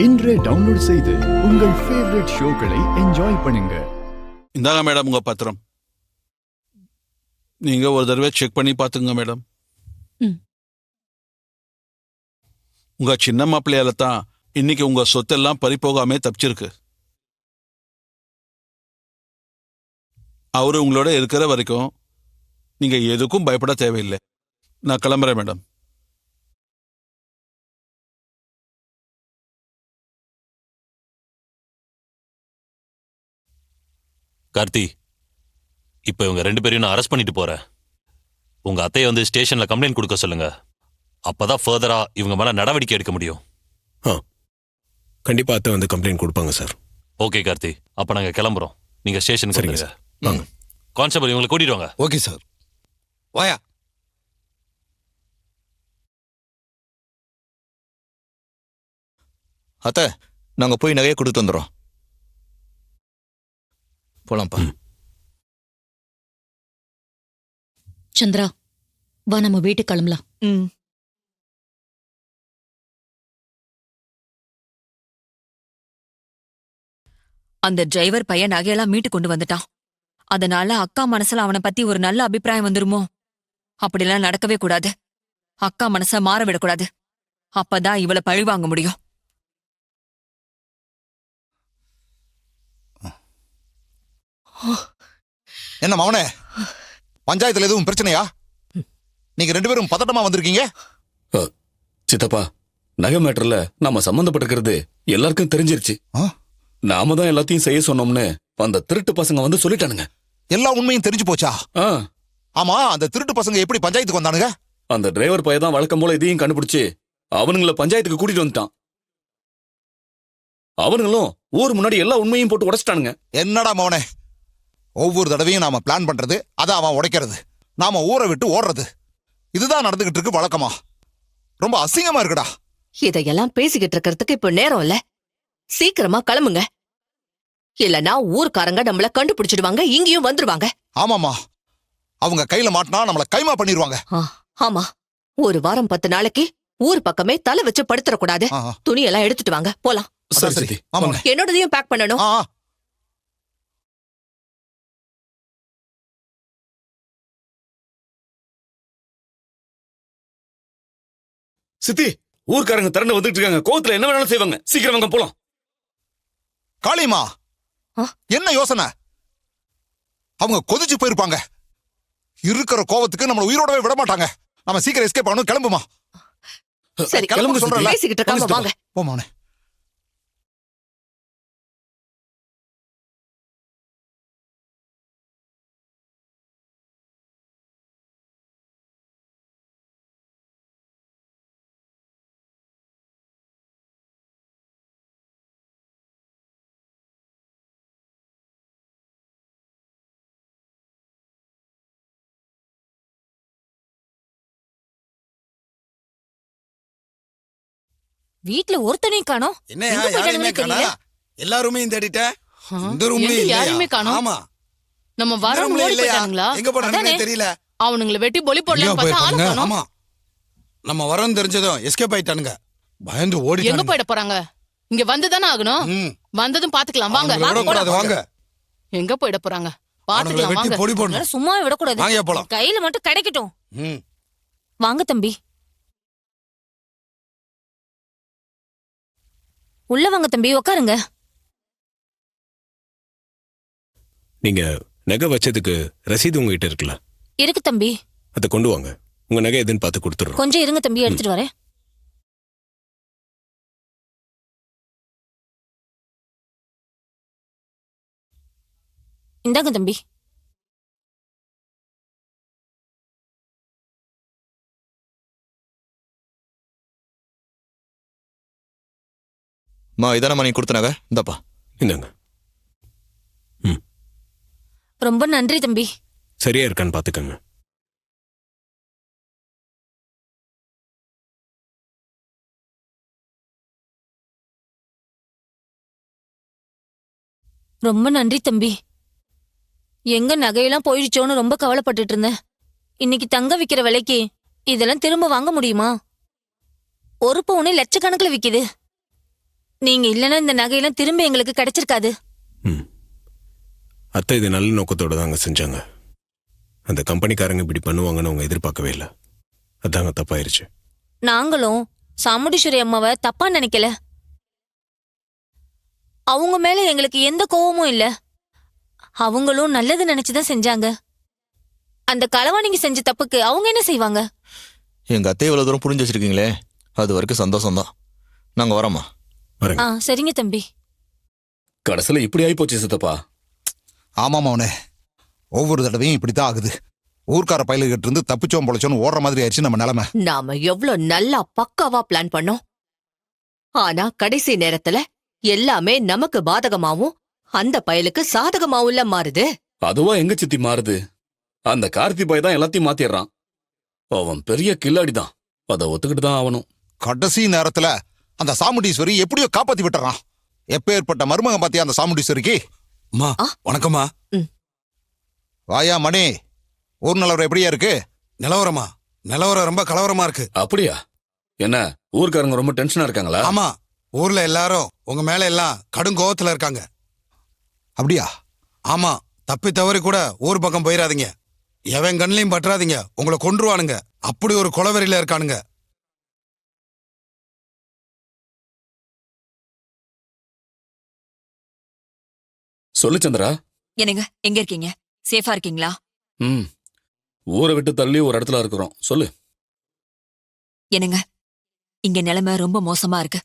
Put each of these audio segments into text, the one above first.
இன்றே டவுன்லோட் செய்து உங்கள் ஃபேவரட் ஷோக்களை என்ஜாய் பண்ணுங்க. இந்தாங்க மேடம் உங்க பத்திரம். நீங்க ஒரு தடவை செக் பண்ணி பாத்துங்க மேடம். உங்க சின்ன மாப்பிள்ளையால தான் இன்னைக்கு உங்க சொத்தெல்லாம் பறிப்போகாமே தப்பிச்சிருக்கு. அவரு உங்களோட இருக்கிற வரைக்கும் நீங்க எதுக்கும் பயப்பட தேவையில்லை. நான் கிளம்புறேன் மேடம். கார்த்தி, இப்ப இவங்க 2 பேரையும் நான் அரெஸ்ட் பண்ணிட்டு போறேன். உங்க அத்தையை வந்து ஸ்டேஷன்ல கம்ப்ளைண்ட் கொடுக்க சொல்லுங்க. அப்பதான் ஃபர்தரா இவங்க மேல நடவடிக்கை எடுக்க முடியும். கண்டிப்பா அத்தை வந்து கம்ப்ளைண்ட் கொடுப்பாங்க சார். ஓகே கார்த்தி, அப்ப நாங்க கிளம்புறோம். நீங்க ஸ்டேஷனுக்கு சரிங்க வந்துருங்க. சார். வாங்க. கான்ஸ்டபிள் இவங்களை கூட்டிட்டு வாங்க. Okay sir. வாயா. அத்தை, நாங்க போய் நகையை கொடுத்து வந்துடுறோம். போலாம்ப்பா. சந்திரா, வா நம்ம வீட்டுக்கு கிளம்பலாம். அந்த டிரைவர் பையன் நகையெல்லாம் மீட்டு கொண்டு வந்துட்டான். அதனால அக்கா மனசுல அவனை பத்தி ஒரு நல்ல அபிப்பிராயம் வந்துருமோ? அப்படிலாம் நடக்கவே கூடாது. அக்கா மனச மாற விடக்கூடாது. அப்பதான் இவளை பழி வாங்க முடியும். என்ன மவனே, பஞ்சாயத்துல எதுவும் பிரச்சனையா? நீங்க 2 பேரும் பதட்டமா வந்திருக்கீங்க. சித்தப்பா, நகை மேட்டர்ல நாம சம்பந்தப்பட்டிருக்கிறது எல்லாருக்கும் தெரிஞ்சிருச்சு. நாம தான் எல்லாத்தையும் செய்ய சொன்னோம்னு அந்த திருட்டு பசங்க வந்து சொல்லிட்டானுங்க. எல்லா உண்மையும் தெரிஞ்சு போச்சா? ஆமா, அந்த திருட்டு பசங்க எப்படி பஞ்சாயத்துக்கு வந்தானுங்க? அந்த டிரைவர் பையன் தான் வழக்கம் போல இதையும் கண்டுபிடிச்சு அவனுங்கள பஞ்சாயத்துக்கு கூட்டிட்டு வந்துட்டான். அவனுங்களும் ஊர் முன்னாடி எல்லா உண்மையும் போட்டு உடைச்சிட்டானுங்க. என்னடா மவனே, ஒவ்வொரு தடவையும் நாம பிளான் பண்றது, அதை அவன் உடைக்கிறது, நாம ஊரை விட்டு ஓடுறது, இதுதான் நடந்துகிட்டு இருக்கு வழக்கமா. ரொம்ப அசிங்கமா இருக்குடா. இதையெல்லாம் பேசிக்கிட்டு இருக்கிறதுக்கு இப்ப நேரம் இல்ல. சீக்கிரமா கிளம்புங்க, இல்லனா ஊர்க்காரங்க நம்மள கண்டுபிடிச்சிடுவாங்க, இங்கேயும் வந்துருவாங்க. ஆமாமா, அவங்க கையில மாட்டினா நம்மள கைமா பண்ணிடுவாங்க. ஆமா, 1 வாரம் 10 நாளைக்கு ஊர் பக்கமே தலை வச்சு படுத்துறக்கூடாது. துணியெல்லாம் எடுத்துட்டு வாங்க, போலாம். சரி. ஆமாங்க. என்னோடதையும் பேக் பண்ணணும். சித்தி, ஊர்க்காரங்க திரண்டு வந்துட்டு இருக்காங்க. கோவத்துல என்ன வேணாலும் செய்வாங்க. சீக்கிரம் வாங்க போலாம். காளிமா, என்ன யோசனை? அவங்க கொதிச்சு போயிருப்பாங்க. இருக்கிற கோவத்துக்கு நம்மள உயிரோடவே விட மாட்டாங்க. நம்ம சீக்கிரம் எஸ்கேப் ஆகணும். கிளம்புமா. சரி, கிளம்பு சொல்றேன். பேசிக்கிட்டு இருக்காம வாங்க. போமானே. வீட்ல ஒருத்தனையும் காணோம். என்ன யாரையுமே காணா? எல்லாருமே தேடிட்ட. இந்த ரூம்லயே யாருமே காணோம். ஆமா, நம்ம வரோம் ஓடி போயிட்டானுங்களா? எங்க போறானே தெரியல. அவனுங்களை வெட்டி பொலி போடலாம் பார்த்தா ஆளு காணோம். ஆமா, நம்ம வரோம் தெரிஞ்சதும் எஸ்கேப் ஆயிட்டானுங்க. பயந்து ஓடிட்டானுங்க. எங்க போயிட போறாங்க? இங்க வந்து தானே ஆகணும். வந்ததும் பாத்துக்கலாம் வாங்க. வாங்க. எங்க போயிட போறாங்க பாத்துக்கலாம் வெட்டி வாங்க. பொடி போடணும். சும்மா விடக்கூடாது. வாங்க போலாம். கையில மட்டும் கிடைக்கட்டும். வாங்க தம்பி, உள்ள வாங்க தம்பி, உட்காருங்க. நீங்க நகை வச்சதுக்கு ரசீது உங்ககிட்ட இருக்குல்ல? இருக்கு தம்பி. அதை கொண்டு வாங்க. உங்க நகை எதுன்னு பார்த்து கொடுத்துறோம். கொஞ்சம் இருங்க தம்பி, எடுத்துட்டு வரேன். இந்தாங்க தம்பி. இதானம்மா நீ கொடுத்தனாங்க? இந்தப்பா. இந்தாங்க. ரொம்ப நன்றி தம்பி. சரியா இருக்கான்னு பாத்துக்கங்க. ரொம்ப நன்றி தம்பி. எங்க நகையெல்லாம் போயிடுச்சோன்னு ரொம்ப கவலைப்பட்டுட்டு இருந்தேன். இன்னைக்கு தங்க விக்கிற விலைக்கு இதெல்லாம் திரும்ப வாங்க முடியுமா? ஒரு பவுனே லட்சக்கணக்கில் விக்குது. நீங்க இல்லைன்னா இந்த நகையெல்லாம் திரும்ப எங்களுக்கு கிடைச்சிருக்காது. ம். அத்தை இது நல்ல நோக்கத்தோட தாங்க செஞ்சாங்க. அந்த கம்பெனிக்காரங்க இப்படி பண்ணுவாங்கன்னு அவங்க எதிர்பார்க்கவே இல்லை. அதாங்க தப்பாயிருச்சு. நாங்களும் சாமுண்டீஸ்வரி அம்மாவை தப்பா நினைக்கல. அவங்க மேல எங்களுக்கு எந்த கோவமும் இல்ல. அவங்களும் நல்லது நினைச்சுதான் செஞ்சாங்க. அந்த களவாணிங்க செஞ்ச தப்புக்கு அவங்க என்ன செய்வாங்க? எங்க அத்தை இவ்வளவு தூரம் புரிஞ்சு வச்சிருக்கீங்களே, அது வரைக்கும் சந்தோஷம்தான். நாங்க வரோமா? ஆ சரிங்க தம்பி. கடைசியில இப்படி ஆயிப்போச்சு சித்தப்பா. ஆமாம் அவனே, ஒவ்வொரு தடவையும் இப்படித்தான் ஆகுது. ஊர்க்கார பயிலுகிட்ட இருந்து தப்பிச்சோம் பொழைச்சோன்னு ஓடுற மாதிரி ஆயிடுச்சு நம்ம நிலைமை. நாம எவ்வளவு நல்லா பக்காவா பிளான் பண்ணோம். ஆனா கடைசி நேரத்துல எல்லாமே நமக்கு பாதகமாவும் அந்த பயலுக்கு சாதகமாவும்ல மாறுது. அதுவா எங்க சித்தி மாறுது? அந்த கார்த்தி பாய் தான் எல்லாத்தையும் மாத்திடுறான். அவன் பெரிய கில்லாடிதான், அதை ஒத்துக்கிட்டு தான் ஆகணும். கடைசி நேரத்துல அந்த சாமுண்டீஸ்வரி எப்படியோ காப்பாத்தி விட்டுறான். எப்பேற்பட்ட மருமகன் பாத்தியா அந்த சாமுண்டீஸ்வரிக்கு? அம்மா வணக்கம்மா. வாயா மணி, ஊர் நிலவரம் எப்படியா இருக்கு? நிலவரம் ரொம்ப கலவரமா இருக்கு. அப்படியா? என்ன ஊர்க்காரங்க ரொம்ப டென்ஷனா இருக்காங்களா? ஆமா, ஊர்ல எல்லாரும் உங்க மேல எல்லாம் கடும் கோவத்துல இருக்காங்க. அப்படியா? ஆமா, தப்பி தவறி கூட ஊர் பக்கம் போயிடாதீங்க. எவன் கண்ணிலையும் பற்றாதீங்க, உங்களை கொன்றுவானுங்க. அப்படி ஒரு கொலவெறியில இருக்கானுங்க. சொல்லு சந்திரா. என்னங்க எங்க இருக்கீங்க? சேஃபா இருக்கீங்களா? ம், ஊரை விட்டு தள்ளி ஒரு இடத்துல இருக்கிறோம். சொல்லு. என்னங்க, இங்க நிலைமை ரொம்ப மோசமா இருக்கு.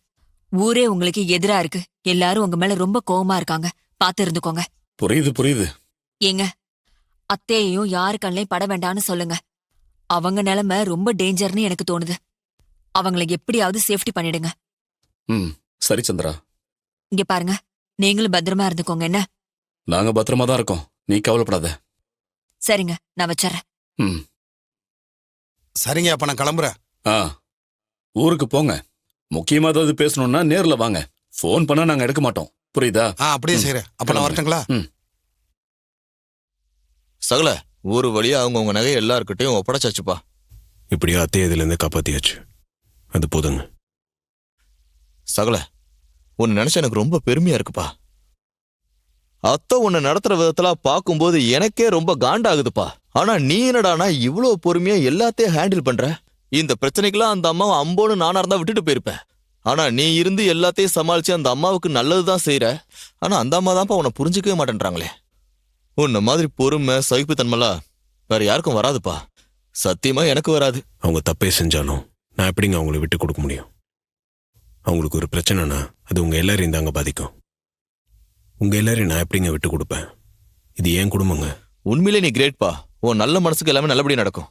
ஊரே உங்களுக்கு எதிரா இருக்கு. எல்லாரும் உங்க மேல ரொம்ப கோவமா இருக்காங்க. பாத்து இருந்துக்கோங்க. புரியுது புரியுது. ஏங்க, அத்தையையும் யாரு கண்ணையும் பட வேண்டாம்னு சொல்லுங்க. அவங்க நிலைமை ரொம்ப டேஞ்சர்னு எனக்கு தோணுது. அவங்களை எப்படியாவது சேஃப்டி பண்ணிடுங்க. ம், சரி சந்திரா. இங்க பாருங்க, நீங்களும் பத்திரமா இருந்துக்கோங்க. என்ன? நாங்க பத்திரமா தான் இருக்கோம், நீ கவலைப்படாத. சரிங்க, நான் வச்சறேன். ம். சரிங்க, அப்ப நான் கிளம்புறேன். ஆ, ஊருக்கு போங்க. முக்கியமா ஏதாவது பேசணும்னா நேர்ல வாங்க. ஃபோன் பண்ணா நாங்க எடுக்க மாட்டோம். புரியுதா? அப்படியே செய்யறேன். அப்ப நான் வரட்டுங்களா? ம். சகல, ஒரு வழியா அவங்கவுங்க நகை எல்லாருக்கிட்டையும் ஒப்படைச்சாச்சுப்பா. இப்படியா அத்தையை இதுலேருந்து காப்பாத்தியாச்சு. அது போதுங்க. சகல, உன்னை நினைச்சா எனக்கு ரொம்ப பெருமையா இருக்குப்பா. அத்தை உன்னை நடத்துற விதத்துல பார்க்கும்போது எனக்கே ரொம்ப காண்டாகுதுப்பா. ஆனா நீ என்னடானா இவ்வளோ பொறுமையா எல்லாத்தையும் ஹேண்டில் பண்ற. இந்த பிரச்சனைக்கெல்லாம் அந்த அம்மாவை அம்போன்னு நானா இருந்தா விட்டுட்டு போயிருப்பேன். ஆனா நீ இருந்து எல்லாத்தையும் சமாளிச்சு அந்த அம்மாவுக்கு நல்லதுதான் செய்யற. ஆனா அந்த அம்மா தான்ப்பா உன்னை புரிஞ்சுக்கவே மாட்டேன்றாங்களே. உன்ன மாதிரி பொறுமை சகிப்புத்தன்மைலாம் வேற யாருக்கும் வராதுப்பா. சத்தியமா எனக்கு வராது. அவங்க தப்பே செஞ்சாலும் நான் எப்படிங்க அவங்கள விட்டு கொடுக்க முடியும்? அவங்களுக்கு ஒரு பிரச்சனைனா அது உங்க எல்லாரையும் தாங்க பாதிக்கும். உங்க எல்லாரையும் நான் எப்படிங்க விட்டு கொடுப்பேன்? இது ஏன் குடும்பங்க. உண்மையிலே நீ கிரேட்பா. உன் நல்ல மனசுக்கு எல்லாமே நல்லபடியா நடக்கும்.